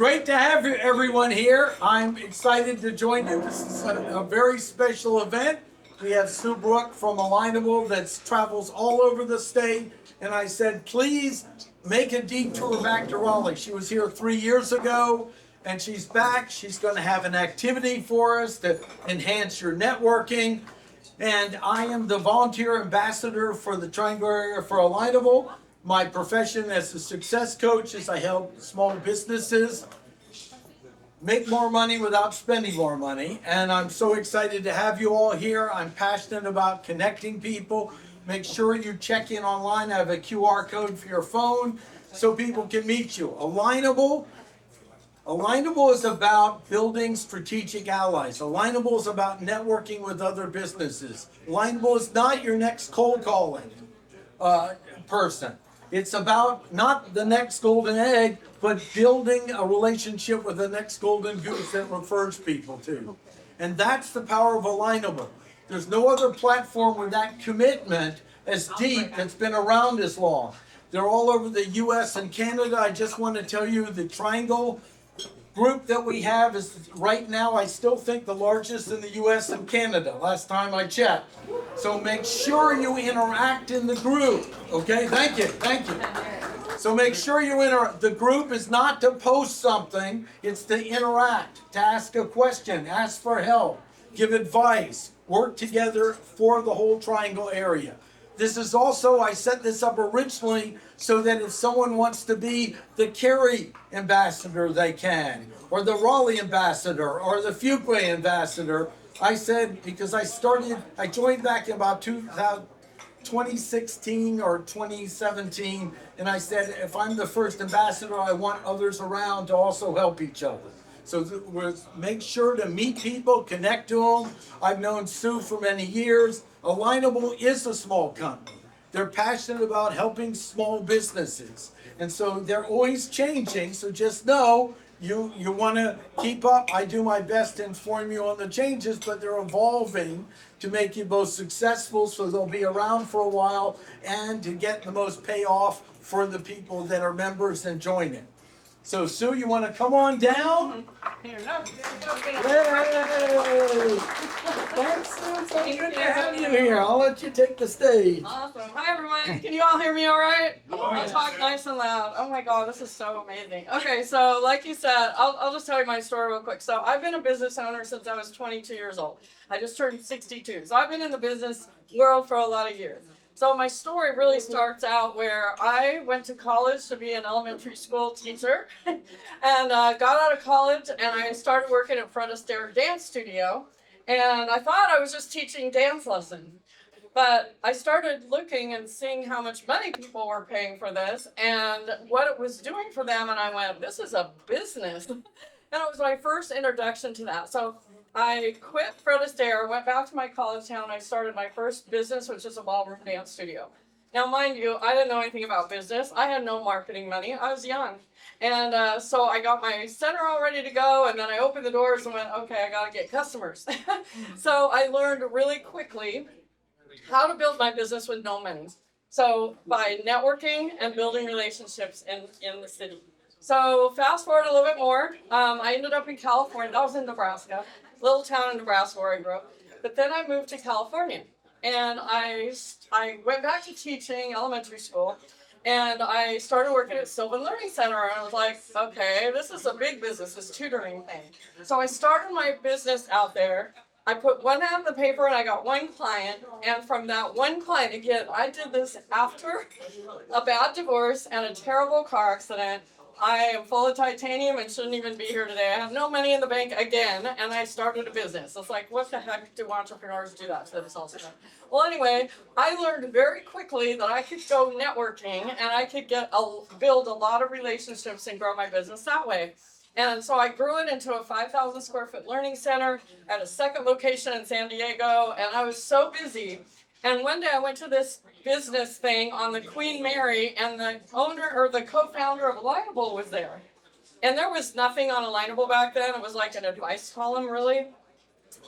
Great to have everyone here. I'm excited to join you. This is a very special event. We have Sue Brooke from Alignable that travels all over the state. And I said, please make a detour back to Raleigh. She was here 3 years ago and she's back. She's going to have an activity for us to enhance your networking. And I am the volunteer ambassador for the Triangle area for Alignable. My profession as a success coach is I help small businesses make more money without spending more money. And I'm so excited to have you all here. I'm passionate about connecting people. Make sure you check in online. I have a QR code for your phone so people can meet you. Alignable is about building strategic allies. Alignable is about networking with other businesses. Alignable is not your next cold calling person. It's about not the next golden egg, but building a relationship with the next golden goose that refers people to. And that's the power of Alignable. There's no other platform with that commitment as deep that's been around as long. They're all over the US and Canada. I just want to tell you the Triangle group that we have is right now, I still think, the largest in the US and Canada, last time I checked. So make sure you interact in the group. Okay, thank you. So make sure you interact. The group is not to post something, it's to interact, to ask a question, ask for help, give advice, work together for the whole Triangle area. This is also, I set this up originally so that if someone wants to be the Cary ambassador, they can, or the Raleigh ambassador, or the Fuquay ambassador. I said, because I joined back in about 2016 or 2017, and I said, if I'm the first ambassador, I want others around to also help each other. So make sure to meet people, connect to them. I've known Sue for many years. Alignable is a small company. They're passionate about helping small businesses. And so they're always changing. So just know you want to keep up. I do my best to inform you on the changes, but they're evolving to make you both successful so they'll be around for a while and to get the most payoff for the people that are members and join it. So Sue, you want to come on down? Here, no. Yay! Thanks, Sue. So good to have you here. I'll let you take the stage. Awesome. Hi, everyone. Can you all hear me all right? I talk nice and loud. Oh my God, this is so amazing. Okay, so like you said, I'll just tell you my story real quick. So I've been a business owner since I was 22 years old. I just turned 62. So I've been in the business world for a lot of years. So my story really starts out where I went to college to be an elementary school teacher and got out of college and I started working at Fred Astaire Dance Studio. And I thought I was just teaching dance lessons. But I started looking and seeing how much money people were paying for this and what it was doing for them. And I went, this is a business. And it was my first introduction to that. So I quit Fred Astaire, went back to my college town, and I started my first business, which is a ballroom dance studio. Now, mind you, I didn't know anything about business. I had no marketing money. I was young. And so I got my center all ready to go, and then I opened the doors and went, okay, I got to get customers. So I learned really quickly how to build my business with no money. So by networking and building relationships in the city. So fast forward a little bit more, I ended up in California. That was in Nebraska. Little town in Nebraska where I grew up. But then I moved to California and I went back to teaching elementary school and I started working at Sylvan Learning Center and I was like, okay, this is a big business, this tutoring thing. So I started my business out there. I put one ad in the paper and I got one client, and from that one client, again, I did this after a bad divorce and a terrible car accident. I am full of titanium and shouldn't even be here today. I have no money in the bank again, and I started a business. It's like, what the heck do entrepreneurs do that to themselves? Well, anyway, I learned very quickly that I could go networking and I could build a lot of relationships and grow my business that way. And so I grew it into a 5,000 square foot learning center at a second location in San Diego, and I was so busy. And one day I went to this business thing on the Queen Mary, and the owner or the co-founder of Alignable was there. And there was nothing on Alignable back then. It was like an advice column, really.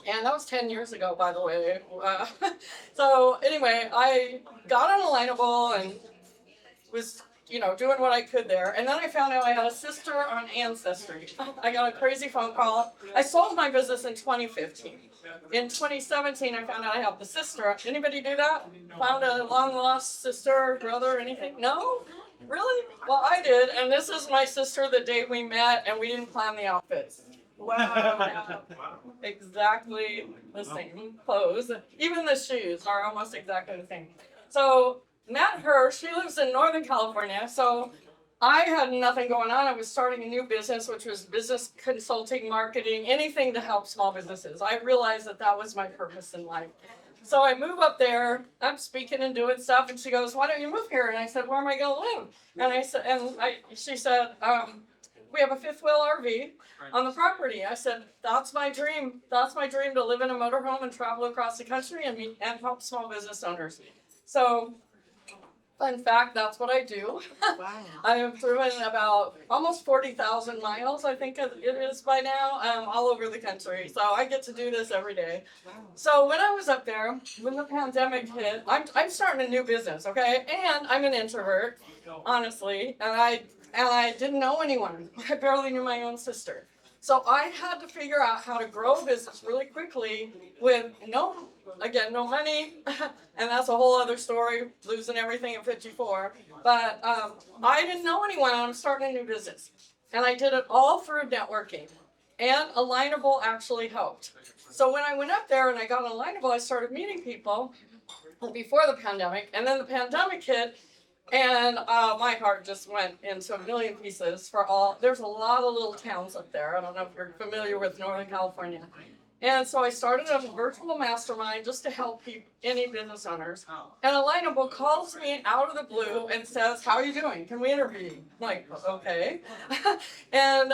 And that was 10 years ago, by the way. So anyway, I got on Alignable and was doing what I could there. And then I found out I had a sister on Ancestry. I got a crazy phone call. I sold my business in 2015. In 2017, I found out I have the sister. Anybody do that? Found a long lost sister, brother, anything? No? Really? Well, I did. And this is my sister the day we met, and we didn't plan the outfits. Wow. Exactly the same clothes. Even the shoes are almost exactly the same. So, met her. She lives in Northern California. So, I had nothing going on. I was starting a new business, which was business consulting, marketing, anything to help small businesses. I realized that was my purpose in life. So I move up there. I'm speaking and doing stuff, and she goes, "Why don't you move here?" And I said, "Where am I going to live?" She said, "We have a fifth wheel RV on the property." I said, "That's my dream. That's my dream, to live in a motorhome and travel across the country and help small business owners." So, fun fact, that's what I do. Wow. I have driven about almost 40,000 miles, I think it is by now, all over the country. So I get to do this every day. So when I was up there, when the pandemic hit, I'm starting a new business, okay? And I'm an introvert, honestly, and I didn't know anyone. I barely knew my own sister. So I had to figure out how to grow a business really quickly with no money, and that's a whole other story, losing everything at 54. But I didn't know anyone, and I'm starting a new business. And I did it all through networking. And Alignable actually helped. So when I went up there and I got Alignable, I started meeting people before the pandemic, and then the pandemic hit, and my heart just went into a million pieces there's a lot of little towns up there. I don't know if you're familiar with Northern California. And so I started a virtual mastermind just to help any business owners. And Alignable calls me out of the blue and says, "How are you doing? Can we interview you?" I'm like, okay. And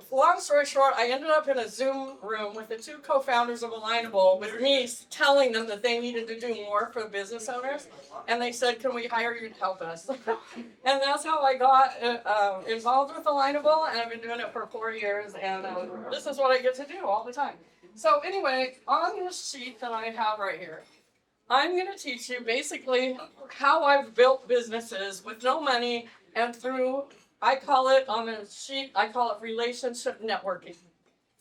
long story short, I ended up in a Zoom room with the two co-founders of Alignable, with me telling them that they needed to do more for the business owners. And they said, "Can we hire you to help us?" And that's how I got involved with Alignable, and I've been doing it for 4 years, and this is what I get to do all the time. So anyway, on this sheet that I have right here, I'm going to teach you basically how I've built businesses with no money and through, I call it relationship networking.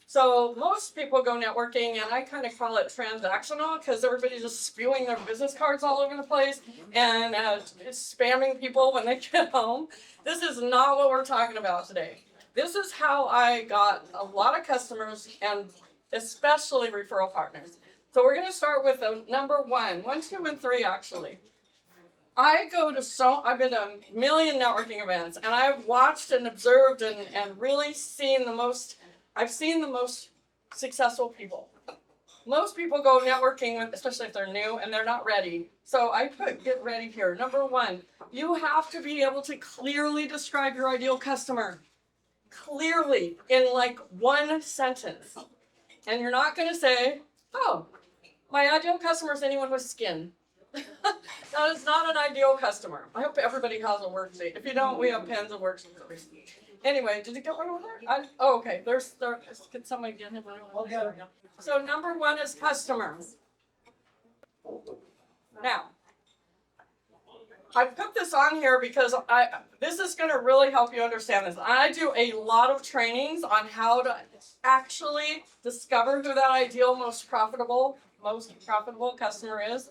So most people go networking, and I kind of call it transactional, because everybody's just spewing their business cards all over the place and spamming people when they get home. This is not what we're talking about today. This is how I got a lot of customers, and especially referral partners. So we're going to start with number 1, 2, and 3 actually. I've been to a million networking events, and I've watched and observed and really seen I've seen the most successful people. Most people go networking, especially if they're new, and they're not ready. So I put get ready here. Number 1, you have to be able to clearly describe your ideal customer. Clearly, in like one sentence. And you're not going to say, "Oh, my ideal customer is anyone with skin." That is not an ideal customer. I hope everybody has a worksheet. If you don't, we have pens and worksheets. Anyway, did you get one over there? Okay. Can somebody get him? I'll get him. So number 1 is customer. Now, I put this on here because this is going to really help you understand this. I do a lot of trainings on how to actually discover who that ideal most profitable customer is.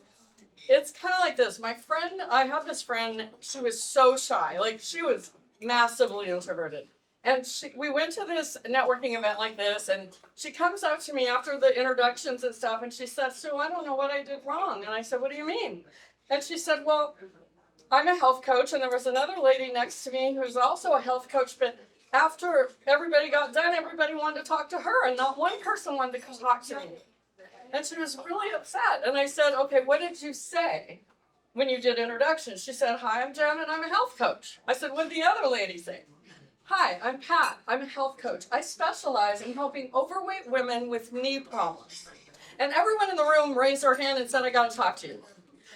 It's kind of like this. I have this friend, she was so shy. Like, she was massively introverted. And we went to this networking event like this, and she comes up to me after the introductions and stuff, and she says, "Sue, I don't know what I did wrong." And I said, "What do you mean?" And she said, "Well, I'm a health coach, and there was another lady next to me who's also a health coach, but after everybody got done, everybody wanted to talk to her, and not one person wanted to talk to me." And she was really upset. And I said, "Okay, what did you say when you did introductions?" She said, "Hi, I'm Jen, and I'm a health coach." I said, "What did the other lady say?" "Hi, I'm Pat. I'm a health coach. I specialize in helping overweight women with knee problems." And everyone in the room raised their hand and said, "I got to talk to you."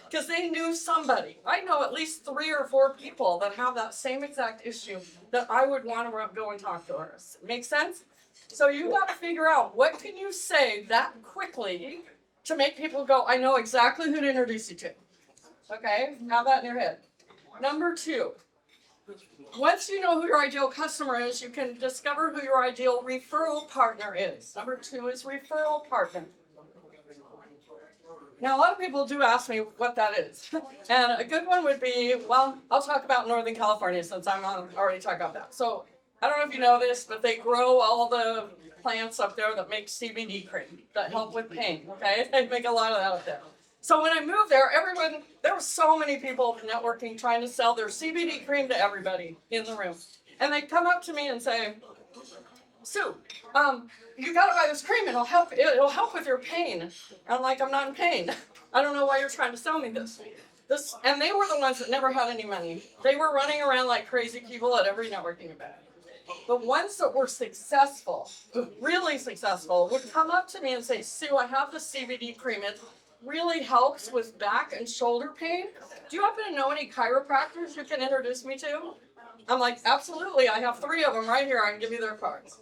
Because they knew somebody. I know at least 3 or 4 people that have that same exact issue that I would want to go and talk to her. Make sense? So you got to figure out, what can you say that quickly to make people go, "I know exactly who to introduce you to." Okay? Have that in your head. Number 2, Once you know who your ideal customer is, you can discover who your ideal referral partner is. Number 2 is referral partner. Now, a lot of people do ask me what that is. And a good one would be, well, I'll talk about Northern California since I'm already talking about that. So I don't know if you know this, but they grow all the plants up there that make CBD cream that help with pain, okay? They make a lot of that up there. So when I moved there, there were so many people networking trying to sell their CBD cream to everybody in the room. And they come up to me and say, Sue, you gotta buy this cream, it'll help with your pain. I'm like, I'm not in pain. I don't know why you're trying to sell me this. And they were the ones that never had any money. They were running around like crazy people at every networking event. The ones that were successful, really successful, would come up to me and say, Sue, I have the CBD cream. It really helps with back and shoulder pain. Do you happen to know any chiropractors you can introduce me to? I'm like, absolutely. I have 3 of them right here. I can give you their cards.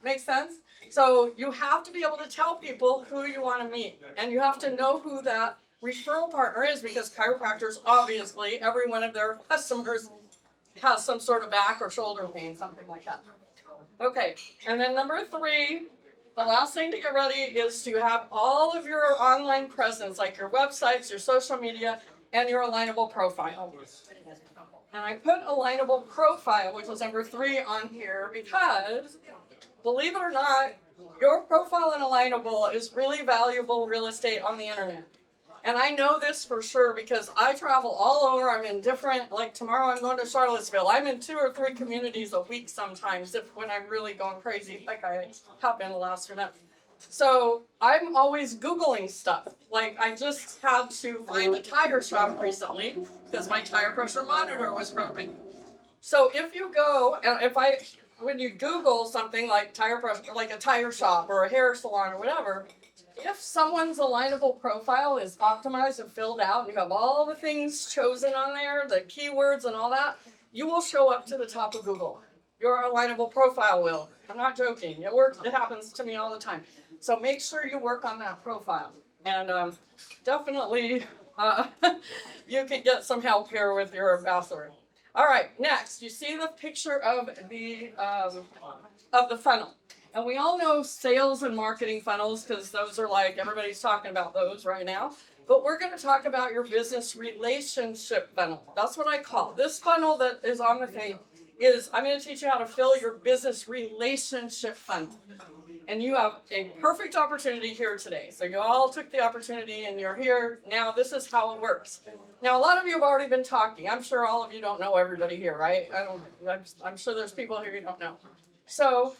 Make sense? So you have to be able to tell people who you want to meet. And you have to know who that referral partner is, because chiropractors, obviously, every one of their customers has some sort of back or shoulder pain, something like that. Okay, and then number 3, the last thing to get ready is to have all of your online presence, like your websites, your social media, and your alignable profile. And I put alignable profile, which was number 3 on here, because, believe it or not, your profile in Alignable is really valuable real estate on the internet. And I know this for sure because I travel all over. I'm in different, like tomorrow I'm going to Charlottesville. I'm in 2 or 3 communities a week sometimes when I'm really going crazy, like I have been the last few months. So I'm always Googling stuff. Like I just had to find a tire shop recently because my tire pressure monitor was broken. So if you go, and when you Google something like tire pressure, like a tire shop or a hair salon or whatever, if someone's alignable profile is optimized and filled out, and you have all the things chosen on there, the keywords and all that, you will show up to the top of Google. Your alignable profile will. I'm not joking. It works. It happens to me all the time. So make sure you work on that profile. And definitely you can get some help here with your ambassador. All right, next, you see the picture of the funnel. And we all know sales and marketing funnels because those are like, everybody's talking about those right now. But we're going to talk about your business relationship funnel. That's what I call it. This funnel that is on the thing is, I'm going to teach you how to fill your business relationship funnel. And you have a perfect opportunity here today. So you all took the opportunity and you're here. Now this is how it works. Now a lot of you have already been talking. I'm sure all of you don't know everybody here, right? I'm sure there's people here you don't know. So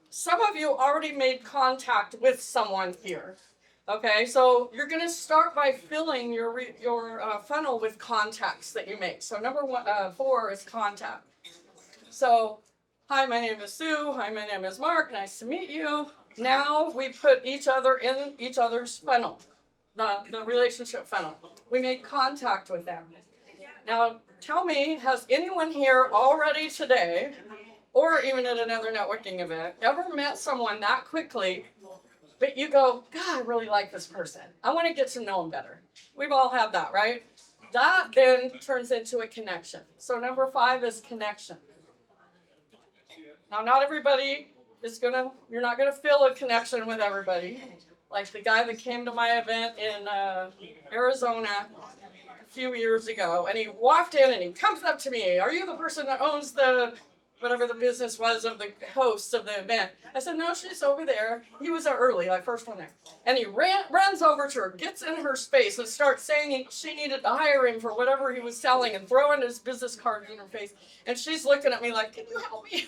some of you already made contact with someone here. Okay, so you're going to start by filling your funnel with contacts that you make. So number 4 is contact. So, hi, my name is Sue. Hi, my name is Mark. Nice to meet you. Now we put each other in each other's funnel, the relationship funnel. We make contact with them. Now, tell me, has anyone here already today, or even at another networking event, ever met someone that quickly, but you go, God, I really like this person. I want to get to know them better. We've all had that, right? That then turns into a connection. So number 5 is connection. Now, not everybody you're not gonna feel a connection with everybody. Like the guy that came to my event in Arizona a few years ago, and he walked in and he comes up to me, are you the person that owns whatever the business was of the host of the event? I said, no, she's over there. He was there early, like first one there. And he runs over to her, gets in her space, and starts saying she needed to hire him for whatever he was selling and throwing his business card in her face. And she's looking at me like, can you help me?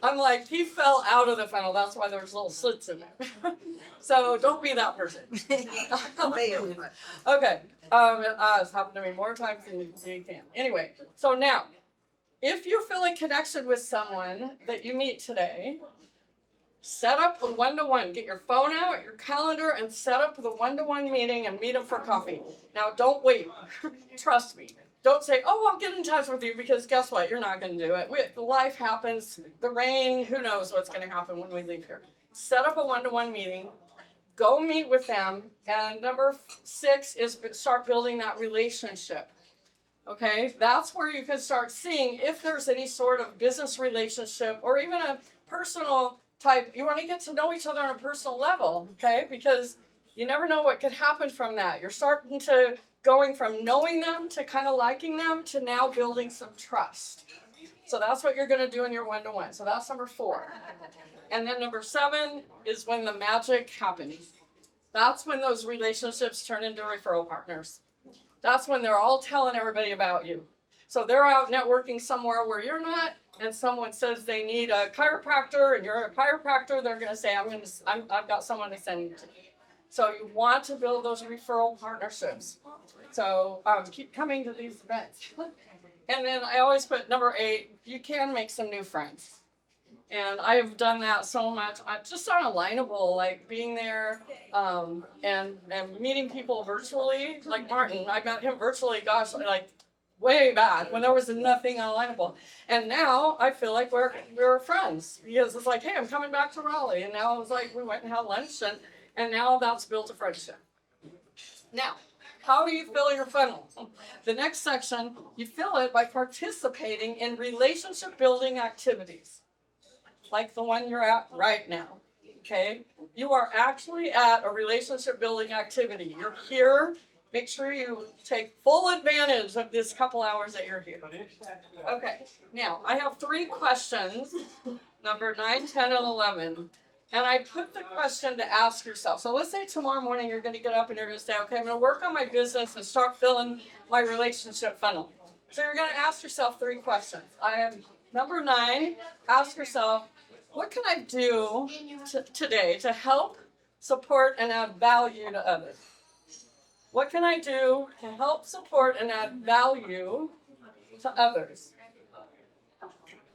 I'm like, he fell out of the funnel. That's why there's little slits in there. So don't be that person. Okay. It's happened to me more times than you can. Anyway, so now, if you feel a connection with someone that you meet today, set up a one-to-one. Get your phone out, your calendar, and set up the one-to-one meeting and meet them for coffee. Now, don't wait. Trust me. Don't say, oh, I'll get in touch with you, because guess what? You're not going to do it. Life happens. The rain, who knows what's going to happen when we leave here. Set up a one-to-one meeting. Go meet with them. And number 6 is start building that relationship. Okay, that's where you can start seeing if there's any sort of business relationship or even a personal type. You want to get to know each other on a personal level, okay? Because you never know what could happen from that. You're starting to going from knowing them to kind of liking them to now building some trust. So that's what you're going to do in your one-to-one. So that's number 4. And then number 7 is when the magic happens. That's when those relationships turn into referral partners. That's when they're all telling everybody about you. So they're out networking somewhere where you're not, and someone says they need a chiropractor, and you're a chiropractor. They're going to say, I've got someone to send you to. So you want to build those referral partnerships. So keep coming to these events. And then I always put number 8. You can make some new friends. And I've done that so much. I just on Alignable, like being there and meeting people virtually. Like Martin, I met him virtually, gosh, like way back when there was nothing on Alignable. And now I feel like we're friends. Because it's like, hey, I'm coming back to Raleigh. And now it's like we went and had lunch and now that's built a friendship. Now, how do you fill your funnel? The next section, you fill it by participating in relationship building activities. Like the one you're at right now, okay? You are actually at a relationship building activity. You're here. Make sure you take full advantage of this couple hours that you're here. Okay, now I have 3 questions, number 9, 10, and 11. And I put the question to ask yourself. So let's say tomorrow morning you're going to get up and you're going to say, okay, I'm going to work on my business and start filling my relationship funnel. So you're going to ask yourself 3 questions. Number 9, ask yourself, what can I do today to help, support, and add value to others? What can I do to help, support, and add value to others?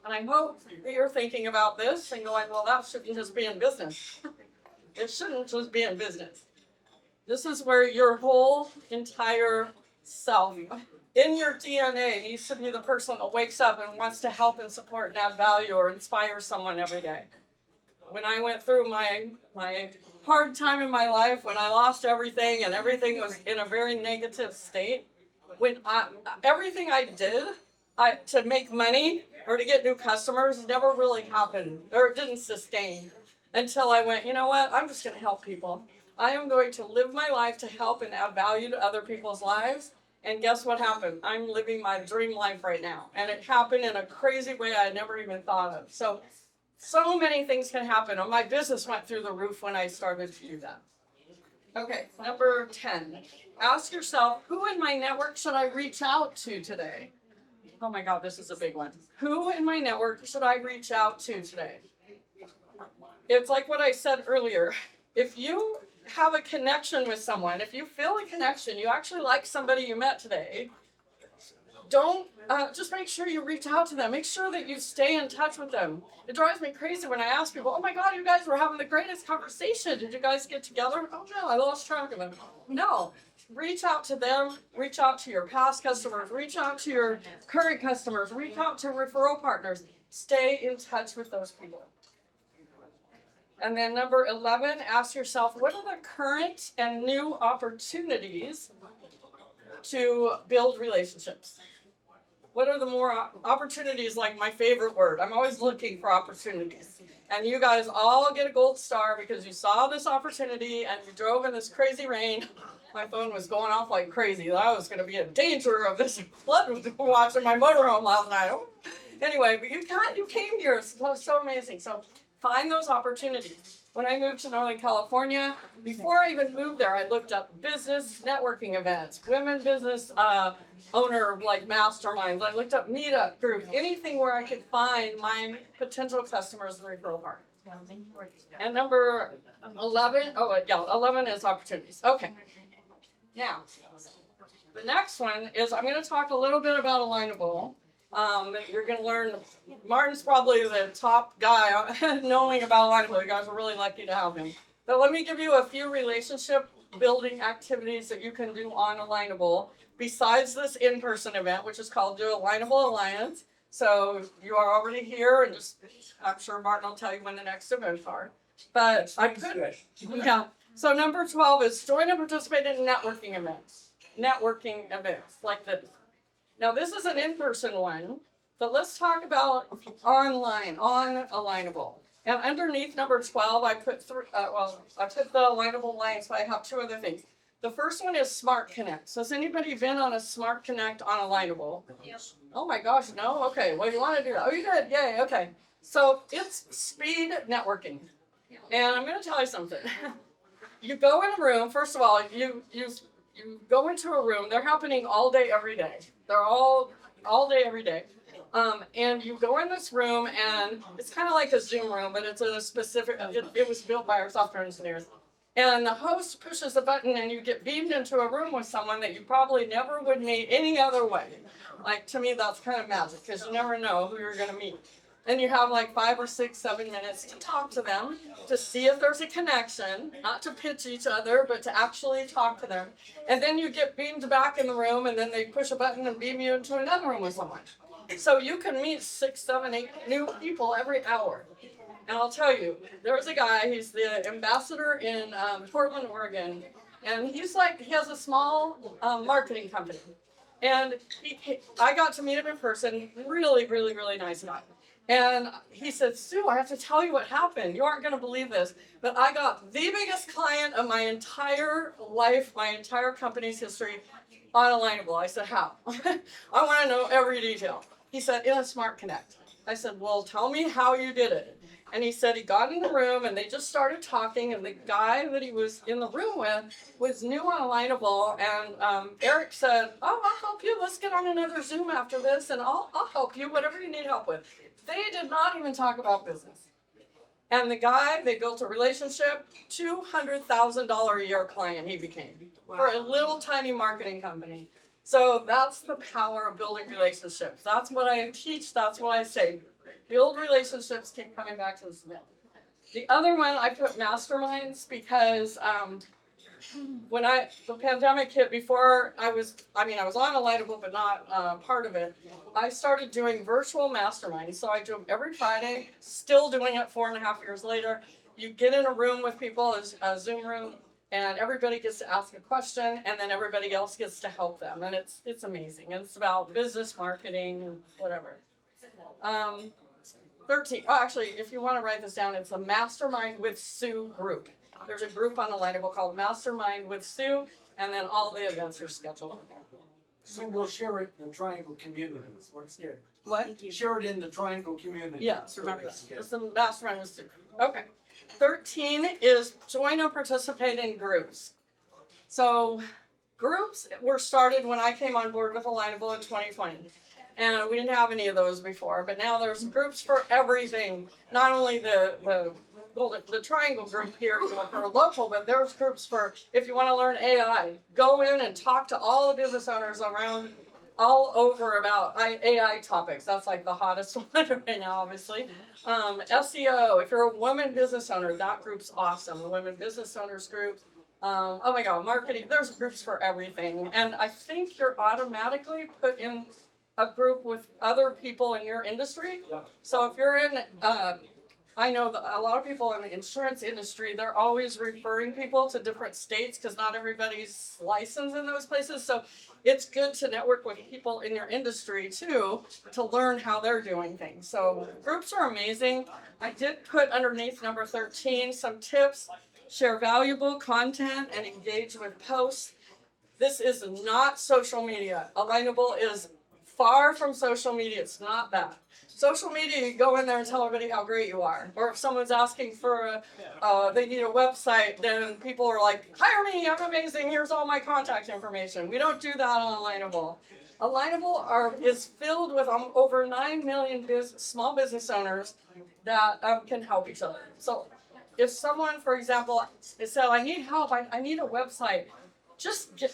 And I hope that you're thinking about this and going, well, that shouldn't just be in business. It shouldn't just be in business. This is where your whole entire self, in your DNA, needs to be the person that wakes up and wants to help and support and add value or inspire someone every day. When I went through my hard time in my life, when I lost everything and everything was in a very negative state, everything I did to make money or to get new customers never really happened or it didn't sustain until I went, you know what, I'm just going to help people. I am going to live my life to help and add value to other people's lives. And guess what happened? I'm living my dream life right now. And it happened in a crazy way I never even thought of. So many things can happen. And my business went through the roof when I started to do that. Okay, number 10. Ask yourself, who in my network should I reach out to today? Oh my God, this is a big one. Who in my network should I reach out to today? It's like what I said earlier. If you have a connection with someone, if you feel a connection, you actually like somebody you met today, don't just make sure you reach out to them. Make sure that you stay in touch with them. It drives me crazy when I ask people, oh my God, you guys were having the greatest conversation. Did you guys get together? Oh no, I lost track of them. No, reach out to them. Reach out to your past customers. Reach out to your current customers. Reach out to referral partners. Stay in touch with those people. And then number 11, ask yourself, what are the current and new opportunities to build relationships? What are the more opportunities, like my favorite word? I'm always looking for opportunities. And you guys all get a gold star because you saw this opportunity and you drove in this crazy rain. My phone was going off like crazy. I was going to be in danger of this flood watching my motorhome last night. Anyway, but you came here. It's so amazing. So find those opportunities. When I moved to Northern California, before I even moved there, I looked up business networking events, women business owner like masterminds. I looked up meetup groups, anything where I could find my potential customers and referral partners. And number 11, 11 is opportunities. Okay. Now, the next one is I'm going to talk a little bit about Alignable. You're going to learn, Martin's probably the top guy knowing about Alignable. You guys are really lucky to have him. But let me give you a few relationship building activities that you can do on Alignable besides this in-person event, which is called the Alignable Alliance. So you are already here, and I'm sure Martin will tell you when the next events are. But yeah. So number 12 is join and participate in networking events like this. Now, this is an in-person one, but let's talk about online, on Alignable. And underneath number 12, I put I put the Alignable lines, but I have two other things. The first one is Smart Connect. So has anybody been on a Smart Connect on Alignable? Yes. Oh my gosh, no? Okay, well, you want to do that. Oh, you did? Yay, okay. So it's speed networking. And I'm going to tell you something. You go in a room, first of all, you go into a room, they're happening all day, every day. They're all day, every day. And you go in this room, and it's kind of like a Zoom room, but it's a specific, it was built by our software engineers. And the host pushes a button, and you get beamed into a room with someone that you probably never would meet any other way. Like, to me, that's kind of magic, because you never know who you're going to meet. And you have like 5 or 6, 7 minutes to talk to them, to see if there's a connection, not to pitch each other, but to actually talk to them. And then you get beamed back in the room, and then they push a button and beam you into another room with someone. So you can meet 6, 7, 8 new people every hour. And I'll tell you, there's a guy, he's the ambassador in Portland, Oregon, and he has a small marketing company. And I got to meet him in person, really, really, really nice guy. And he said, Sue, I have to tell you what happened. You aren't going to believe this, but I got the biggest client of my entire life, my entire company's history on Alignable. I said, how? I want to know every detail. He said, in a Smart Connect. I said, well, tell me how you did it. And he said he got in the room and they just started talking, and the guy that he was in the room with was new on Alignable, and Eric said, oh, I'll help you. Let's get on another Zoom after this, and I'll help you, whatever you need help with. They did not even talk about business. And the guy, they built a relationship, $200,000 a year client he became for a little tiny marketing company. So that's the power of building relationships. That's what I teach. That's what I say. Build relationships, keep coming back to the Smith. The other one, I put masterminds because when the pandemic hit, before I was on Alignable, but not part of it, I started doing virtual masterminds. So I do them every Friday, still doing it 4.5 years later. You get in a room with people, a Zoom room, and everybody gets to ask a question, and then everybody else gets to help them. And it's amazing. And it's about business, marketing, and whatever. 13. Oh, actually, if you want to write this down, it's a Mastermind with Sue group. There's a group on Alignable called Mastermind with Sue, and then all the events are scheduled on there. So we'll share it in the Triangle community. What's good? What? Share it in the Triangle community. Yes, remember that. It's the Mastermind with Sue. Okay. 13 is join and participate in groups. So groups were started when I came on board with Alignable in 2020. And we didn't have any of those before, but now there's groups for everything. Not only the Triangle group here for local, but there's groups for if you want to learn AI. Go in and talk to all the business owners around all over about AI topics. That's like the hottest one right now, obviously. SEO, if you're a women business owner, that group's awesome. The women business owners group. Oh my God, marketing, there's groups for everything. And I think you're automatically put in a group with other people in your industry. So if you're in, I know that a lot of people in the insurance industry, they're always referring people to different states because not everybody's licensed in those places. So it's good to network with people in your industry too, to learn how they're doing things. So groups are amazing. I did put underneath number 13 some tips. Share valuable content and engage with posts. This is not social media. Alignable is far from social media. It's not that. Social media, you go in there and tell everybody how great you are. Or if someone's asking for they need a website, then people are like, hire me, I'm amazing, here's all my contact information. We don't do that on Alignable. Alignable is filled with over 9 million small business owners that can help each other. So if someone, for example, said, I need help, I need a website,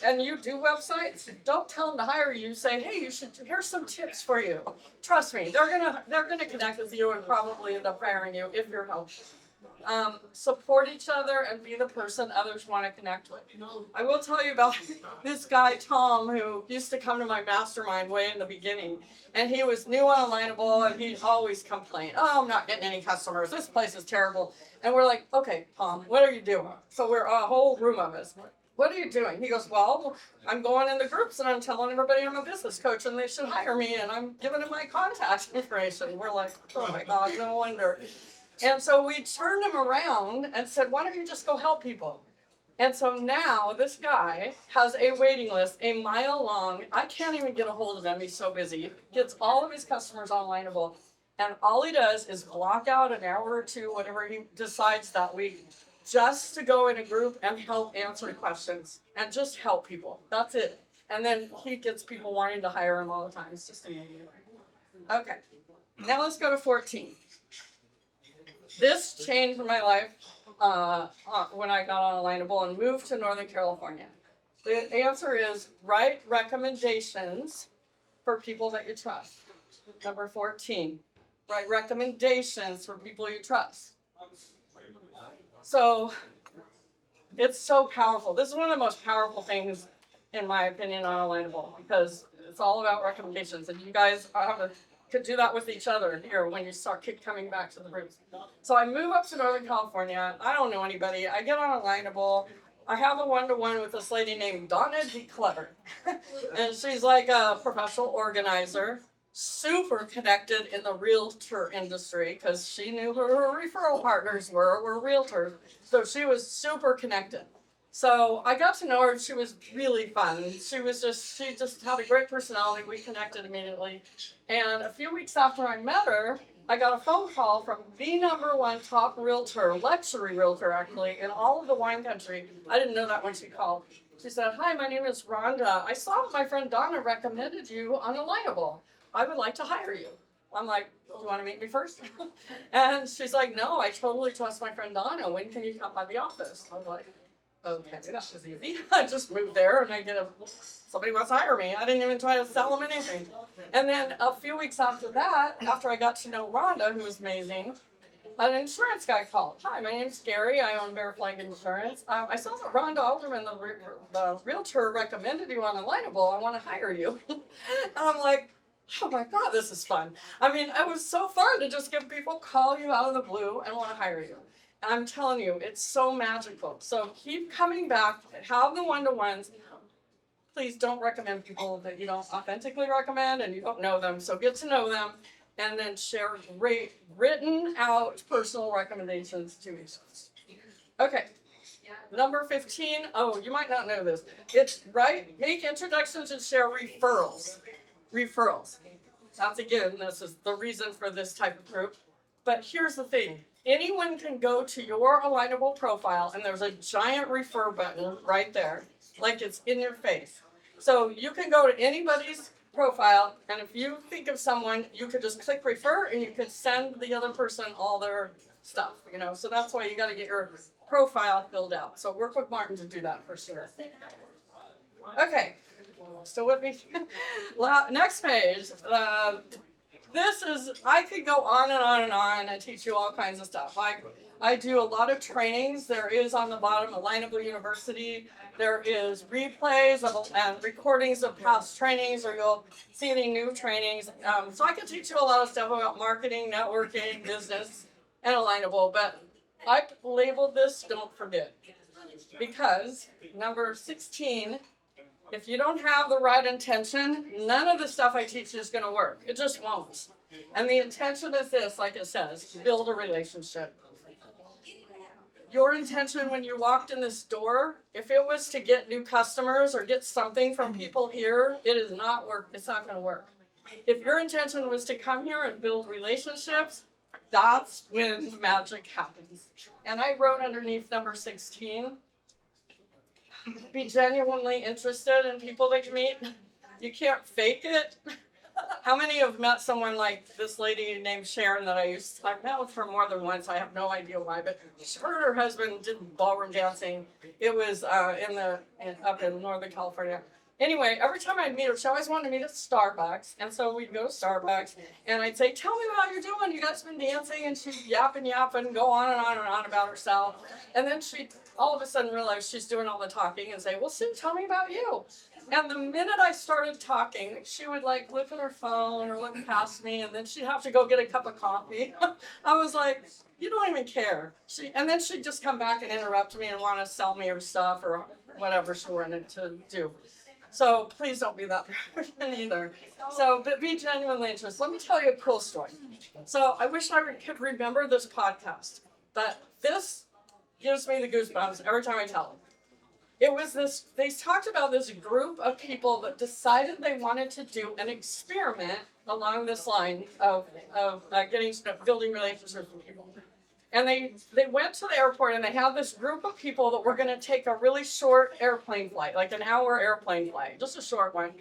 and you do websites, don't tell them to hire you. Say, hey, here's some tips for you. Trust me, they're gonna connect with you and probably end up hiring you if you're helpful. Support each other and be the person others want to connect with. I will tell you about this guy, Tom, who used to come to my mastermind way in the beginning. And he was new on Alignable, and he'd always complain, oh, I'm not getting any customers. This place is terrible. And we're like, okay, Tom, what are you doing? So we're a whole room of us. what are you doing? He goes, well, I'm going into groups and I'm telling everybody I'm a business coach and they should hire me and I'm giving them my contact information. We're like, oh my God, no wonder. And so we turned him around and said, why don't you just go help people? And so now this guy has a waiting list a mile long. I can't even get a hold of him. He's so busy. He gets all of his customers on Alignable. And all he does is block out an hour or two, whatever he decides that week, just to go in a group and help answer questions and just help people. That's it. And then he gets people wanting to hire him all the time. It's just amazing. Okay. Now let's go to 14. This changed my life when I got on Alignable and moved to Northern California. The answer is write recommendations for people that you trust. Number 14, write recommendations for people you trust. So it's so powerful. This is one of the most powerful things, in my opinion, on Alignable, because it's all about recommendations. And you guys could do that with each other here when you start coming back to the roots. So I move up to Northern California. I don't know anybody. I get on Alignable. I have a one-to-one with this lady named Donna Declutter. And she's like a professional organizer, super connected in the realtor industry because she knew who her referral partners were realtors. So she was super connected. So I got to know her. She was really fun. She just had a great personality. We connected immediately. And a few weeks after I met her, I got a phone call from the #1 top realtor, luxury realtor actually, in all of the wine country. I didn't know that when she called. She said, hi, my name is Rhonda. I saw my friend Donna recommended you on Alignable. I would like to hire you. I'm like, you want to meet me first? And she's like, no, I totally trust my friend Donna. When can you come by the office? I was like, okay, that was easy. I just moved there and somebody wants to hire me. I didn't even try to sell them anything. And then a few weeks after that, after I got to know Rhonda, who was amazing, an insurance guy called. Hi, my name's Gary. I own Bear Flag Insurance. I saw that Rhonda Alderman, the realtor, recommended you on Alignable. I want to hire you. And I'm like, oh my God, this is fun. I mean, it was so fun to just get people call you out of the blue and want to hire you. I'm telling you, it's so magical. So keep coming back, have the one-to-ones. Please don't recommend people that you don't authentically recommend and you don't know them. So get to know them and then share great written out personal recommendations to each other. Okay, number 15. Oh, you might not know this. It's make introductions and share referrals. Referrals. That's this is the reason for this type of group. But here's the thing. Anyone can go to your Alignable profile and there's a giant refer button right there, like it's in your face. So you can go to anybody's profile and if you think of someone, you could just click refer and you could send the other person all their stuff, So that's why you got to get your profile filled out. So work with Martin to do that for sure. Okay, still with me? Next page. I could go on and on and on and teach you all kinds of stuff. I do a lot of trainings. There is on the bottom Alignable University. There is replays and recordings of past trainings, or you'll see any new trainings. So I can teach you a lot of stuff about marketing, networking, business, and Alignable. But I labeled this Don't Forget. Because number 16, if you don't have the right intention, none of the stuff I teach is going to work. It just won't. And the intention is this, like it says, build a relationship. Your intention when you walked in this door, if it was to get new customers or get something from people here, it's not going to work. If your intention was to come here and build relationships, that's when the magic happens. And I wrote underneath number 16, be genuinely interested in people that you meet. You can't fake it. How many have met someone like this lady named Sharon that I've met with her more than once. I have no idea why, but her and her husband did ballroom dancing. It was up in Northern California. Anyway, every time I'd meet her, she always wanted to meet at Starbucks. And so we'd go to Starbucks and I'd say, tell me how you're doing. You guys been dancing? And she'd yap and go on and on and on about herself. And then she'd all of a sudden realize she's doing all the talking and say, well, Sue, tell me about you. And the minute I started talking, she would look at her phone or look past me, and then she'd have to go get a cup of coffee. I was like, you don't even care. And then she'd just come back and interrupt me and want to sell me her stuff or whatever she wanted to do. So please don't be that person either. So, but be genuinely interested. Let me tell you a cool story. So I wish I could remember this podcast, but this gives me the goosebumps every time I tell it. It was this, they talked about this group of people that decided they wanted to do an experiment along this line of building relationships with people. And they went to the airport and they had this group of people that were going to take a really short airplane flight, like an hour airplane flight, just a short one.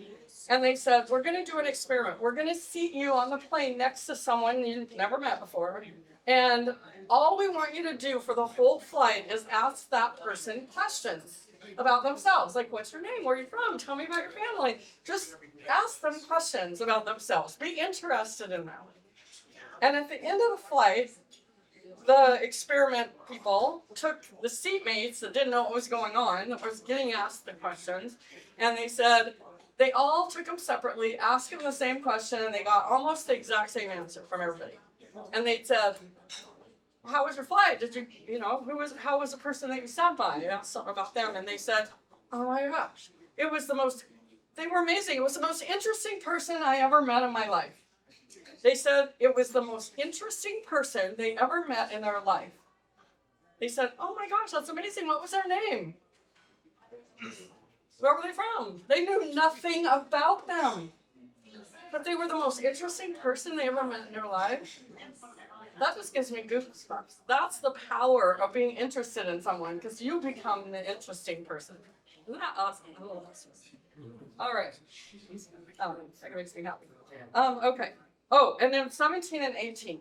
And they said, we're going to do an experiment. We're going to seat you on the plane next to someone you've never met before. And all we want you to do for the whole flight is ask that person questions about themselves. Like, what's your name? Where are you from? Tell me about your family. Just ask them questions about themselves. Be interested in them. And at the end of the flight, the experiment people took the seatmates that didn't know what was going on, that was getting asked the questions, and they said they all took them separately, asked them the same question, and they got almost the exact same answer from everybody. And they said, how was your flight? Did you, how was the person that you sat by? I asked something about them, and they said, oh my gosh, they were amazing. It was the most interesting person I ever met in my life. They said it was the most interesting person they ever met in their life. They said, oh my gosh, that's amazing. What was their name? Where were they from? They knew nothing about them. But they were the most interesting person they ever met in their life. That just gives me goosebumps. That's the power of being interested in someone, because you become the interesting person. Isn't that awesome? I love this. All right. That makes me happy. Okay. Oh, and then 17 and 18.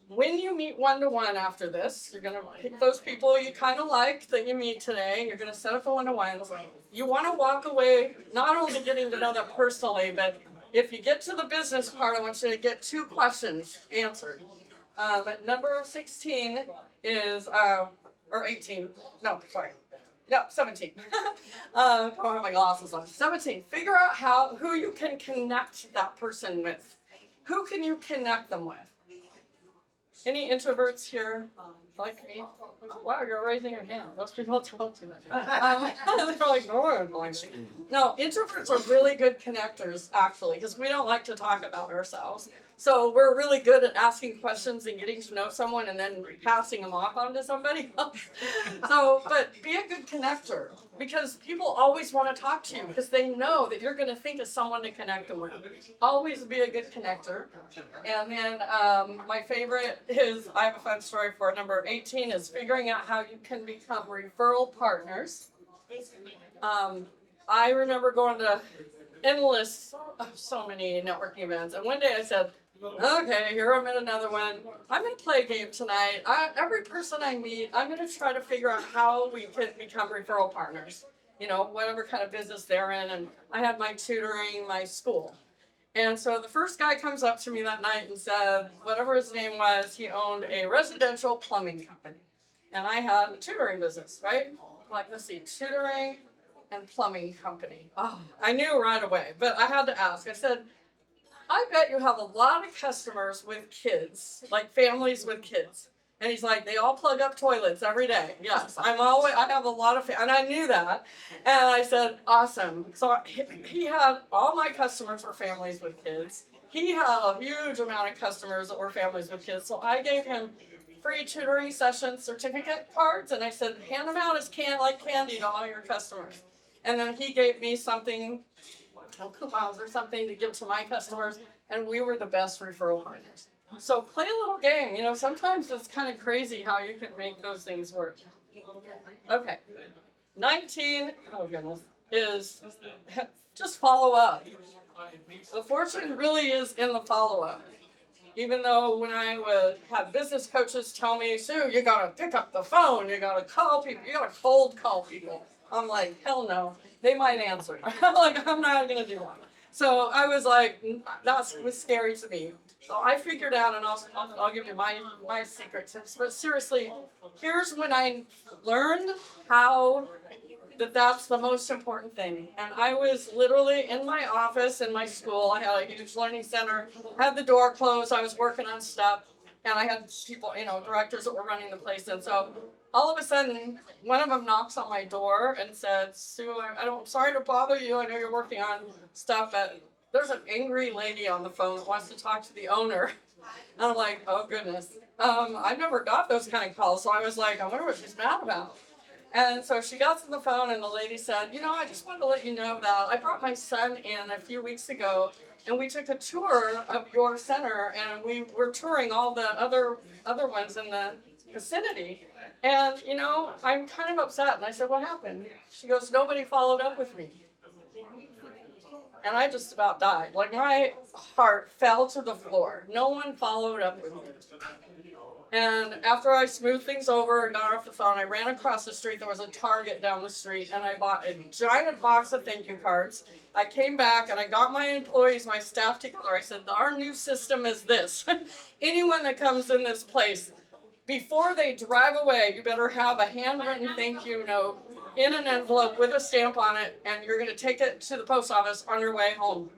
When you meet one-to-one after this, you're going to pick those people you kind of like that you meet today. You're going to set up a one-to-one. You want to walk away not only getting to know them personally, but if you get to the business part, I want you to get 2 questions answered. But number 16 is, or 18. No, sorry. No, 17. I don't have my glasses on. 17. Figure out who you can connect that person with. Who can you connect them with? Any introverts here like me? Wow, you're raising your hand. Most people don't do that. They're like, no, introverts are really good connectors, actually, because we don't like to talk about ourselves. So we're really good at asking questions and getting to know someone and then passing them off onto somebody else. But be a good connector, because people always want to talk to you because they know that you're going to think of someone to connect them with. Always be a good connector. And then my favorite is, I have a fun story for number 18, is figuring out how you can become referral partners. I remember going to endless, so many networking events, and one day I said, okay, here I'm at another one. I'm going to play a game tonight. Every person I meet, I'm going to try to figure out how we can become referral partners. Whatever kind of business they're in. And I had my tutoring, my school. And so the first guy comes up to me that night and said, whatever his name was, he owned a residential plumbing company. And I had a tutoring business, right? Like, let's see, tutoring and plumbing company. Oh, I knew right away, but I had to ask. I said, I bet you have a lot of customers with kids, like families with kids. And he's like, they all plug up toilets every day. Yes, I have a lot of, and I knew that. And I said, awesome. So he had, all my customers were families with kids. He had a huge amount of customers that were families with kids. So I gave him free tutoring session certificate cards. And I said, hand them out as candy to all your customers. And then he gave me something, coupons or something to give to my customers, and we were the best referral partners. So play a little game. Sometimes it's kind of crazy how you can make those things work. Okay. 19, oh goodness, is just follow up. The fortune really is in the follow-up. Even though when I would have business coaches tell me, Sue, you gotta pick up the phone, you gotta call people, you gotta cold call people. I'm like, hell no. They might answer. I'm not going to do one. So I was like, that was scary to me. So I figured out, and I'll give you my secret tips. But seriously, here's when I learned how that's the most important thing. And I was literally in my office in my school. I had a huge learning center. I had the door closed. I was working on stuff. and I had people, directors that were running the place. And so all of a sudden, one of them knocks on my door and said, Sue, I'm sorry to bother you. I know you're working on stuff, but there's an angry lady on the phone that wants to talk to the owner. And I'm like, oh goodness. I've never got those kind of calls. So I was like, I wonder what she's mad about. And so she got to the phone and the lady said, I just wanted to let you know that I brought my son in a few weeks ago and we took a tour of your center and we were touring all the other ones in the vicinity. And, I'm kind of upset. And I said, what happened? She goes, nobody followed up with me. And I just about died. Like my heart fell to the floor. No one followed up with me. And after I smoothed things over and got off the phone, I ran across the street. There was a Target down the street, and I bought a giant box of thank you cards. I came back, and I got my employees, my staff together. I said, our new system is this. Anyone that comes in this place, before they drive away, you better have a handwritten thank you note in an envelope with a stamp on it, and you're going to take it to the post office on your way home.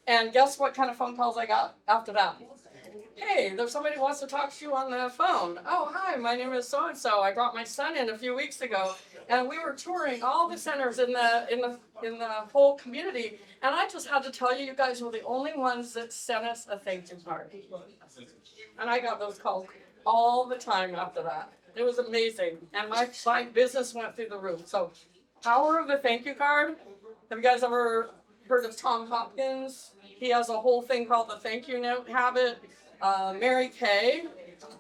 And guess what kind of phone calls I got after that? Hey, there's somebody who wants to talk to you on the phone. Oh, hi, my name is so-and-so. I brought my son in a few weeks ago, and we were touring all the centers in the whole community, and I just had to tell you, you guys were the only ones that sent us a thank you card. And I got those calls all the time after that. It was amazing, and my business went through the roof. So, power of the thank you card. Have you guys ever heard of Tom Hopkins? He has a whole thing called the thank you note habit. Mary Kay,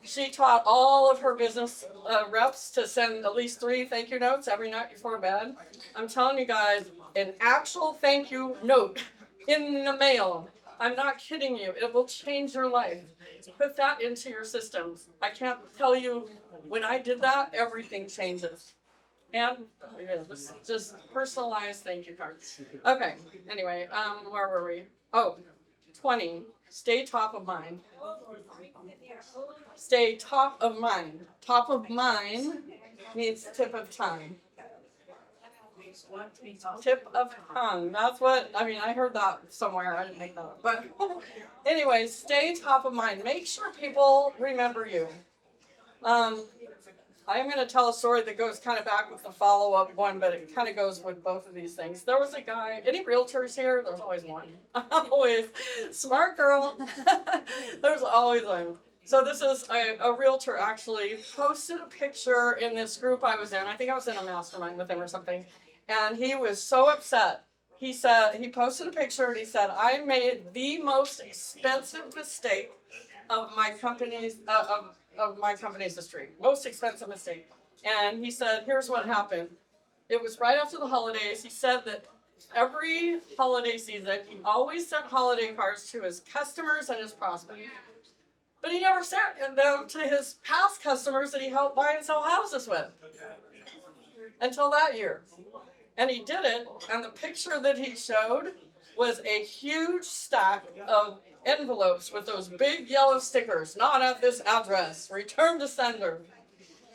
she taught all of her business reps to send at least 3 thank you notes every night before bed. I'm telling you guys, an actual thank you note in the mail. I'm not kidding you. It will change your life. Put that into your systems. I can't tell you, when I did that, everything changes. And just personalized thank you cards. Okay, anyway, where were we? Oh, 20. Stay top of mind. Stay top of mind. Top of mind means tip of tongue. Tip of tongue. That's what, I heard that somewhere. I didn't make that up. But anyways, stay top of mind. Make sure people remember you. I'm going to tell a story that goes kind of back with the follow-up one, but it kind of goes with both of these things. There was a guy, any realtors here? There's always one. Always. Smart girl. There's always one. So this is a realtor actually posted a picture in this group I was in. I think I was in a mastermind with him or something. And he was so upset. He said, he posted a picture and he said, I made the most expensive mistake of my company's, of my company's history. Most expensive mistake. And he said, here's what happened. It was right after the holidays. He said that every holiday season, he always sent holiday cards to his customers and his prospects. But he never sent them to his past customers that he helped buy and sell houses with. Until that year. And he did it, and the picture that he showed was a huge stack of envelopes with those big yellow stickers, not at this address, return to sender.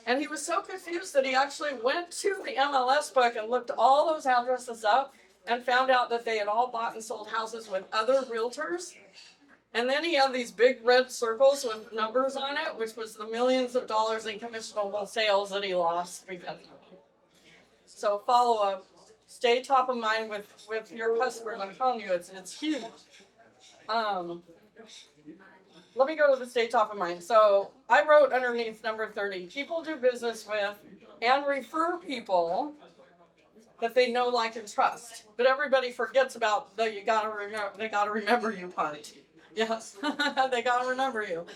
And he was so confused that he actually went to the MLS book and looked all those addresses up and found out that they had all bought and sold houses with other realtors. And then he had these big red circles with numbers on it, which was the millions of dollars in commissionable sales that he lost because of it. So follow up, stay top of mind with your customers. I'm telling you, it's huge. Let me go to the stay top of mind. So I wrote underneath number 30, people do business with and refer people that they know, like, and trust. But everybody forgets about the they gotta remember you part. Yes, they gotta remember you.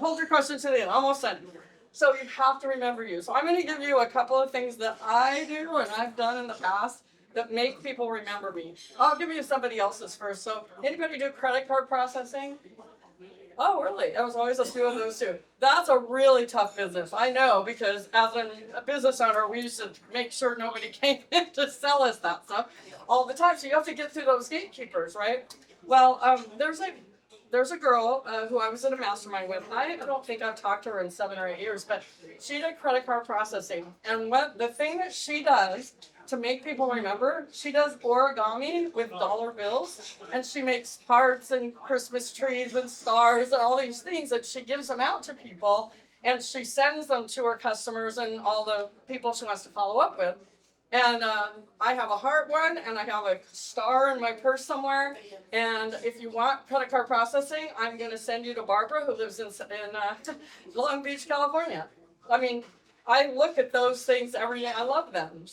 Hold your question to the end, almost done. So you have to remember you. So I'm gonna give you a couple of things that I do and I've done in the past that make people remember me. I'll give you somebody else's first. So anybody do credit card processing? Oh, really? There was always a few of those too. That's a really tough business. I know, because as a business owner, we used to make sure nobody came in to sell us that stuff all the time. So you have to get through those gatekeepers, right? Well, there's there's a girl who I was in a mastermind with. I don't think I've talked to her in 7 or 8 years, but she did credit card processing. And what the thing that she does to make people remember, she does origami with dollar bills, and she makes hearts and Christmas trees and stars and all these things, and she gives them out to people, and she sends them to her customers and all the people she wants to follow up with. And I have a heart one, and I have a star in my purse somewhere. And if you want credit card processing, I'm going to send you to Barbara, who lives in Long Beach, California. I mean, I look at those things every day. I love them.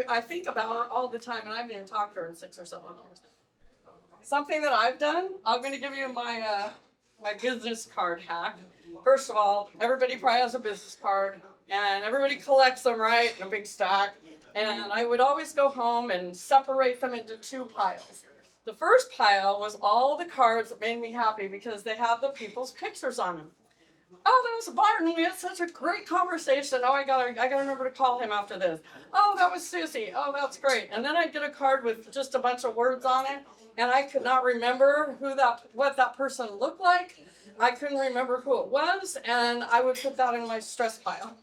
I think about her all the time, and I haven't even talked to her in 6 or 7 years. Something that I've done, I'm going to give you my my business card hack. First of all, everybody probably has a business card, and everybody collects them, right, in a big stack. And I would always go home and separate them into 2 piles. The first pile was all the cards that made me happy because they had the people's pictures on them. Oh, that was Barton. We had such a great conversation. Oh, I gotta remember to call him after this. Oh, that was Susie. Oh, that's great. And then I'd get a card with just a bunch of words on it, and I could not remember what that person looked like. I couldn't remember who it was, and I would put that in my stress pile.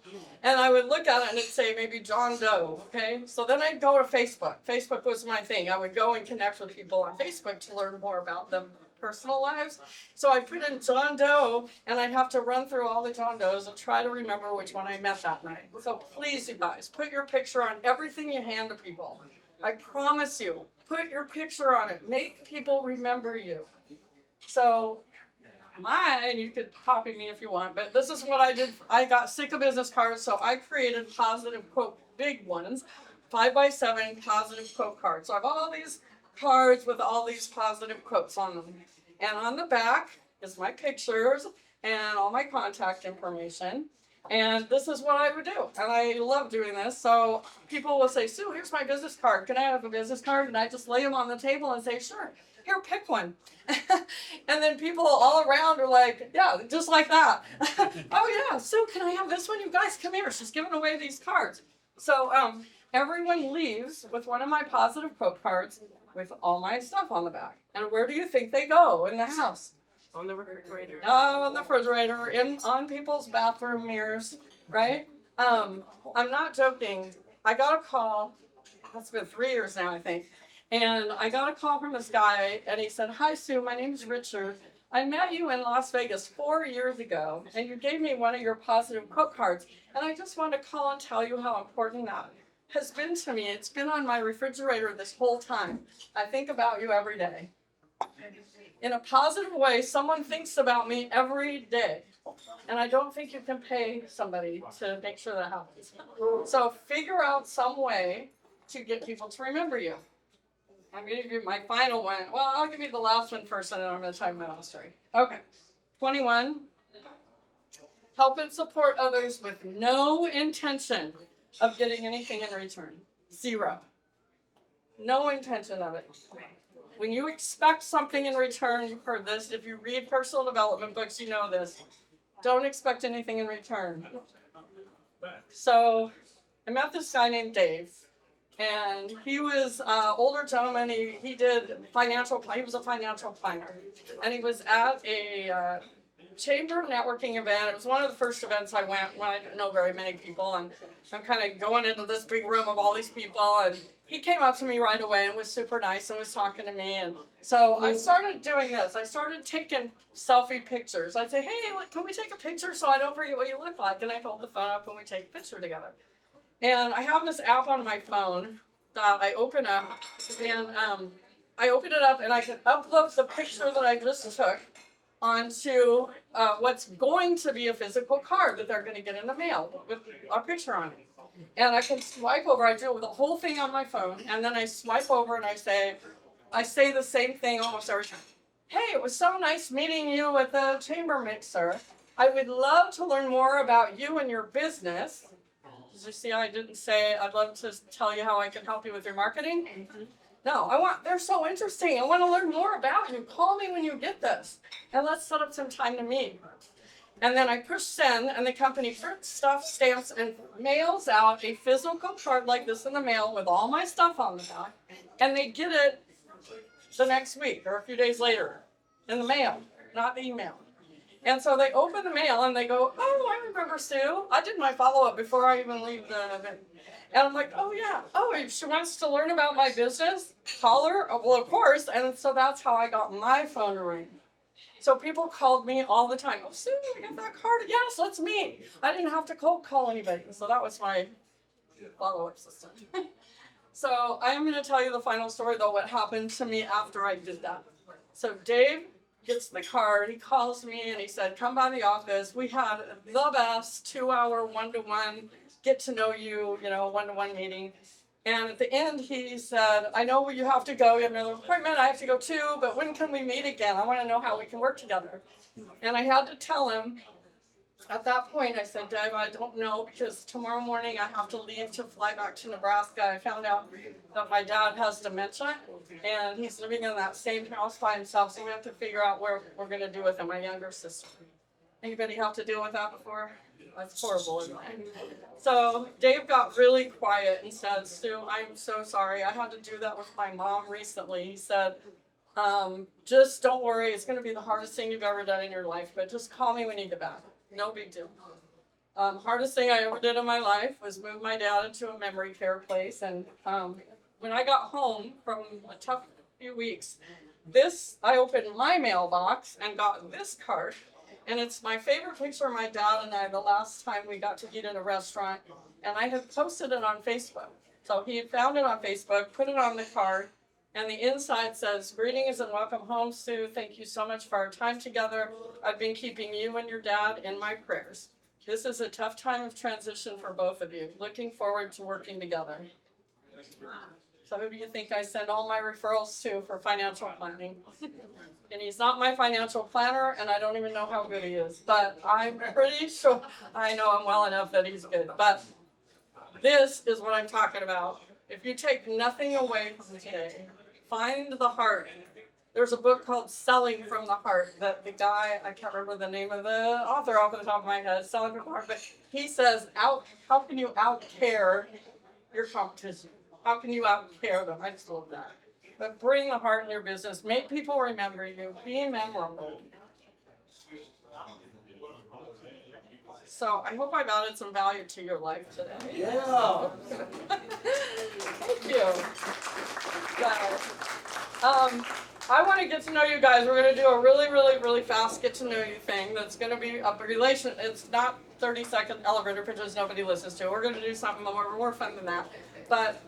And I would look at it and it'd say maybe John Doe, okay? So then I'd go to Facebook. Facebook was my thing. I would go and connect with people on Facebook to learn more about them personal lives. So I put in John Doe, and I'd have to run through all the John Does and try to remember which one I met that night. So please, you guys, put your picture on everything you hand to people. I promise you, put your picture on it. Make people remember you. So mine, you could copy me if you want, but this is what I did. I got sick of business cards, so I created positive quote, big ones, 5x7 positive quote cards. So I have all these cards with all these positive quotes on them. And on the back is my pictures and all my contact information. And this is what I would do. And I love doing this. So people will say, Sue, here's my business card. Can I have a business card? And I just lay them on the table and say, sure. Here, pick one. And then people all around are like, yeah, just like that. Oh, yeah, Sue, can I have this one? You guys, come here. She's giving away these cards. So everyone leaves with one of my positive quote cards with all my stuff on the back. And where do you think they go in the house? On the refrigerator. Oh, on the refrigerator, on people's bathroom mirrors, right? I'm not joking. I got a call. That's been 3 years now, I think. And I got a call from this guy, and he said, hi, Sue, my name's Richard. I met you in Las Vegas 4 years ago, and you gave me one of your positive quote cards. And I just want to call and tell you how important that has been to me. It's been on my refrigerator this whole time. I think about you every day. In a positive way, someone thinks about me every day. And I don't think you can pay somebody to make sure that happens. So figure out some way to get people to remember you. I'm going to give you my final one. Well, I'll give you the last one first, and then I'm going to tell you my last story. Okay. 21. Help and support others with no intention of getting anything in return. 0. No intention of it. When you expect something in return, you've heard this. If you read personal development books, you know this. Don't expect anything in return. So I met this guy named Dave. And he was an older gentleman. He was a financial planner. And he was at a chamber networking event. It was one of the first events I went when I didn't know very many people. And I'm kind of going into this big room of all these people. And he came up to me right away and was super nice and was talking to me. And so I started doing this. I started taking selfie pictures. I'd say, hey, can we take a picture so I don't forget what you look like? And I'd hold the phone up and we take a picture together. And I have this app on my phone that I open up, and I open it up and I can upload the picture that I just took onto what's going to be a physical card that they're going to get in the mail with our picture on it. And I can swipe over. I do the whole thing on my phone, and then I swipe over and I say the same thing almost every time. Hey, it was so nice meeting you at the chamber mixer. I would love to learn more about you and your business. Did you see I didn't say I'd love to tell you how I can help you with your marketing? Mm-hmm. No, they're so interesting. I want to learn more about you. Call me when you get this. And let's set up some time to meet. And then I push send, and the company prints stuff, stamps, and mails out a physical card like this in the mail with all my stuff on the back. And they get it the next week or a few days later in the mail. not email. And so they open the mail and they go, oh, I remember Sue. I did my follow-up before I even leave the event. And I'm like, oh yeah, oh, if she wants to learn about my business, call her. Oh, well, of course. And so that's how I got my phone to ring. So people called me all the time. Oh, Sue, I got that card. Yes, let's meet. I didn't have to cold call anybody. So that was my follow-up system. So I'm going to tell you the final story, though, what happened to me after I did that. So Dave gets the card. He calls me and he said, come by the office. We had the best 2-hour one-to-one get to know you, one-to-one meeting. And at the end, he said, I know you have to go. You have another appointment. I have to go too. But when can we meet again? I want to know how we can work together. And I had to tell him, at that point, I said, Dave, I don't know, because tomorrow morning I have to leave to fly back to Nebraska. I found out that my dad has dementia, and he's living in that same house by himself, so we have to figure out what we're going to do with him, my younger sister. Anybody have to deal with that before? That's horrible, isn't it? So Dave got really quiet and said, Sue, I'm so sorry. I had to do that with my mom recently. He said, just don't worry. It's going to be the hardest thing you've ever done in your life, but just call me when you get back. No big deal. Hardest thing I ever did in my life was move my dad into a memory care place. And when I got home from a tough few weeks, I opened my mailbox and got this card. And it's my favorite picture of my dad and I the last time we got to eat at a restaurant. And I had posted it on Facebook. So he had found it on Facebook, put it on the card. And the inside says, greetings and welcome home, Sue. Thank you so much for our time together. I've been keeping you and your dad in my prayers. This is a tough time of transition for both of you. Looking forward to working together. So who do you think I send all my referrals to for financial planning? And he's not my financial planner, and I don't even know how good he is. But I'm pretty sure I know him well enough that he's good. But this is what I'm talking about. If you take nothing away from today, find the heart. There's a book called Selling from the Heart that the guy, I can't remember the name of the author off the top of my head, Selling from the Heart, but he says, how can you out-care your competition? How can you out-care them? I just love that. But bring the heart in your business. Make people remember you. Be memorable. So I hope I've added some value to your life today. Yeah. Thank you. I want to get to know you guys. We're going to do a really, really, really fast get to know you thing that's going to be a relation. It's not 30-second elevator pitches nobody listens to. We're going to do something more fun than that. But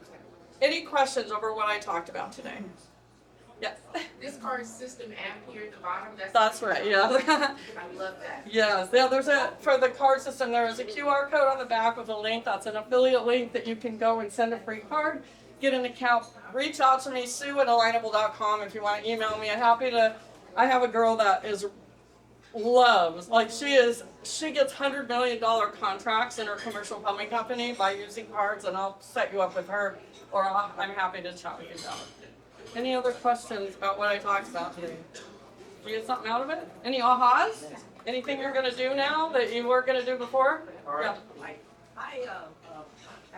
any questions over what I talked about today? Yes. This card system app here at the bottom, That's right, yeah. I love that. Yes, yeah, for the card system, there is a QR code on the back with a link. That's an affiliate link that you can go and send a free card, get an account, reach out to me, Sue@alignable.com if you want to email me. I have a girl that loves, she gets $100 million contracts in her commercial plumbing company by using cards, and I'll set you up with her, or I'm happy to chat with you about it. Any other questions about what I talked about today? Did you get something out of it? Any ahas? Anything you're going to do now that you weren't going to do before? Yeah. I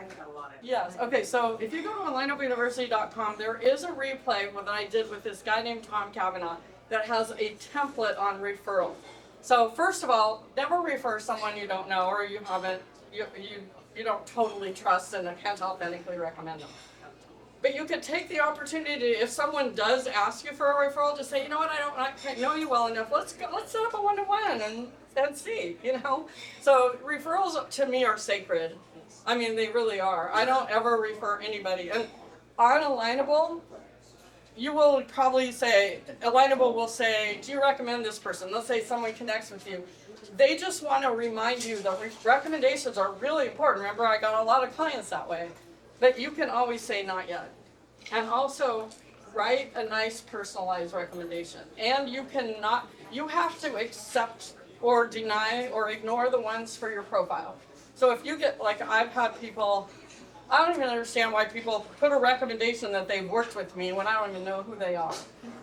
got a lot of. Yes. Okay. So if you go to AlignableUniversity.com, there is a replay that I did with this guy named Tom Kavanaugh that has a template on referral. So first of all, never refer someone you don't know or you haven't, you don't totally trust and can't authentically recommend them. But you could take the opportunity, if someone does ask you for a referral, to say, you know what, I can't know you well enough. Let's set up a one-to-one and see, So referrals to me are sacred. I mean, they really are. I don't ever refer anybody. And on Alignable, you will probably say, Alignable will say, do you recommend this person? Let's say someone connects with you. They just want to remind you that recommendations are really important. Remember, I got a lot of clients that way. But you can always say not yet. And also write a nice personalized recommendation. And you have to accept or deny or ignore the ones for your profile. So if you get, I've had people, I don't even understand why people put a recommendation that they've worked with me when I don't even know who they are.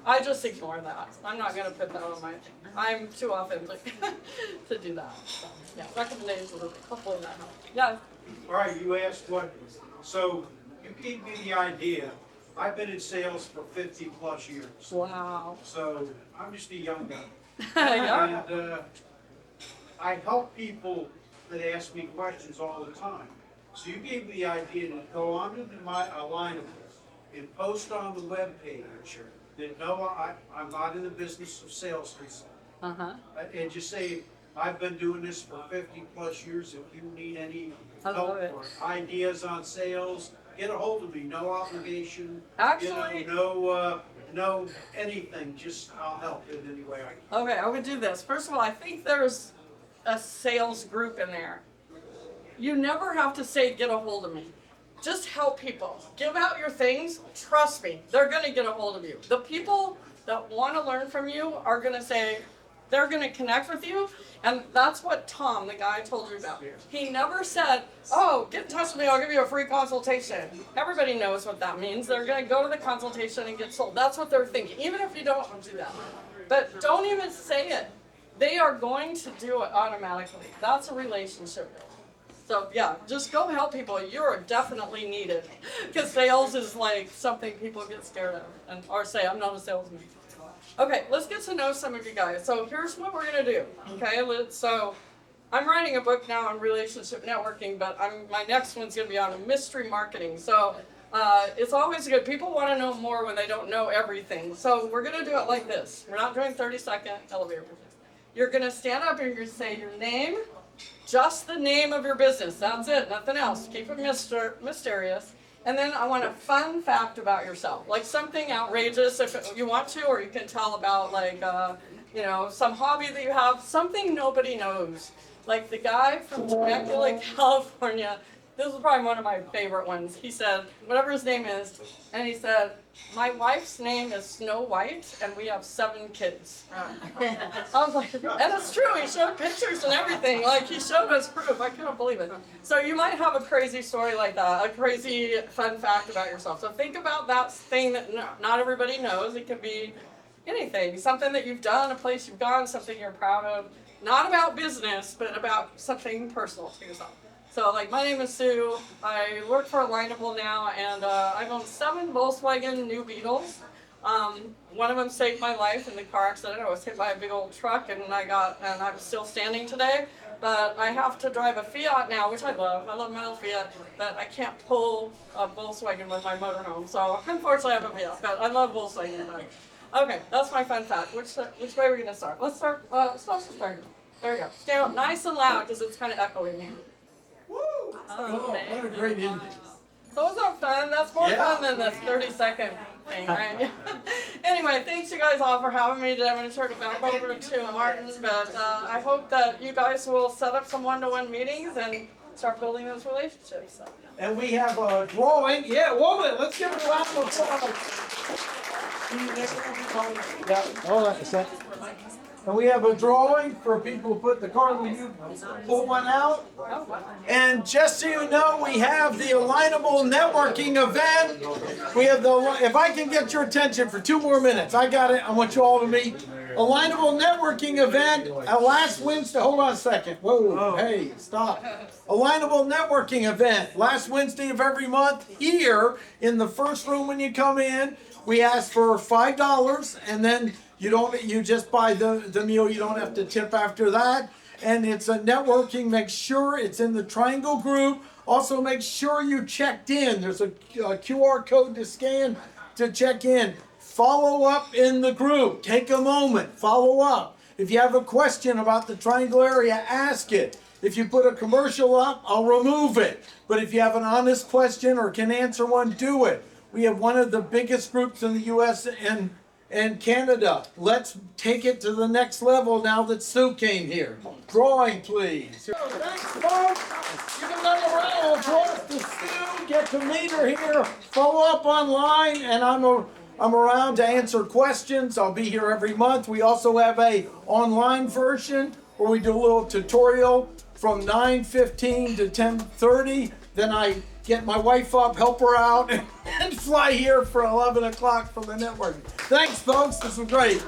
I just ignore that. I'm not going to put that on my thing. I'm too authentic to do that. So, yeah, recommendations are hopefully that helps. Yeah. All right, you asked so you gave me the idea. I've been in sales for 50 plus years. Wow. So I'm just a young guy. Yeah. And I help people that ask me questions all the time. So you gave me the idea to go onto my Alignable and post on the webpage that no, I'm not in the business of sales recently. And just say, I've been doing this for 50+ years. If you need any I love help it. or ideas on sales, get a hold of me. No obligation. Actually- No anything. Just I'll help in any way I can. Okay, I would do this. First of all, I think there's a sales group in there. You never have to say, get a hold of me. Just help people. Give out your things. Trust me, they're going to get a hold of you. The people that want to learn from you are going to say, they're going to connect with you. And that's what Tom, the guy I told you about. He never said, oh, get in touch with me, I'll give you a free consultation. Everybody knows what that means. They're going to go to the consultation and get sold. That's what they're thinking, even if you don't do that. But don't even say it. They are going to do it automatically. That's a relationship builder. So yeah, just go help people. You're definitely needed. Because sales is like something people get scared of or say, I'm not a salesman. Okay, let's get to know some of you guys. So here's what we're gonna do. Okay, so I'm writing a book now on relationship networking, but my next one's gonna be on mystery marketing. So it's always good. People want to know more when they don't know everything. So we're gonna do it like this. We're not doing 30-second elevator pitches. You're gonna stand up and you're gonna say your name, just the name of your business. That's it, nothing else. Keep it mysterious. And then I want a fun fact about yourself, like something outrageous if you want to, or you can tell about like, some hobby that you have, something nobody knows. Like the guy from Temecula, California, this is probably one of my favorite ones. He said, whatever his name is, and he said, my wife's name is Snow White, and we have 7 kids. I was like, and it's true, he showed pictures and everything, like he showed us proof, I couldn't believe it. So you might have a crazy story like that, a crazy fun fact about yourself. So think about that thing that not everybody knows. It could be anything, something that you've done, a place you've gone, something you're proud of. Not about business, but about something personal to yourself. So, like, my name is Sue. I work for Alignable now, and I've owned 7 Volkswagen New Beetles. One of them saved my life in the car accident. I was hit by a big old truck, and I'm still standing today. But I have to drive a Fiat now, which I love. I love my old Fiat, but I can't pull a Volkswagen with my motorhome. So, unfortunately, I have a Fiat, but I love Volkswagen. Okay, that's my fun fact. Which way are we going to start? Let's start. Let's start. There we go. Stand up nice and loud, because it's kind of echoing here. Oh, what a great ending. So was that fun? That's more Yeah. fun than this 30-second thing, right? Anyway, thanks you guys all for having me today. I'm going to turn it back over to Martin, but I hope that you guys will set up some one-to-one meetings and start building those relationships. So. And we have a drawing. Yeah, woman, let's give it a round of applause. Yeah, hold on a second. And we have a drawing for people who put the card. Will you pull one out? And just so you know, we have the Alignable networking event. We have if I can get your attention for 2 more minutes. I got it. I want you all to meet. Alignable networking event last Wednesday. Hold on a second. Whoa, hey, stop. Alignable networking event last Wednesday of every month here in the first room when you come in. We ask for $5, and then you just buy the meal. You don't have to tip after that. And it's a networking. Make sure it's in the Triangle group. Also, make sure you checked in. There's a QR code to scan to check in. Follow up in the group. Take a moment. Follow up. If you have a question about the Triangle area, ask it. If you put a commercial up, I'll remove it. But if you have an honest question or can answer one, do it. We have one of the biggest groups in the U.S. and Canada. Let's take it to the next level now that Sue came here. Drawing, please. Thanks, folks. Give another round of applause to Sue. Get to meet her here. Follow up online, and I'm around to answer questions. I'll be here every month. We also have a online version where we do a little tutorial from 9:15 to 10:30. Then I get my wife up, help her out, and fly here for 11 o'clock for the network. Thanks, folks. This was great.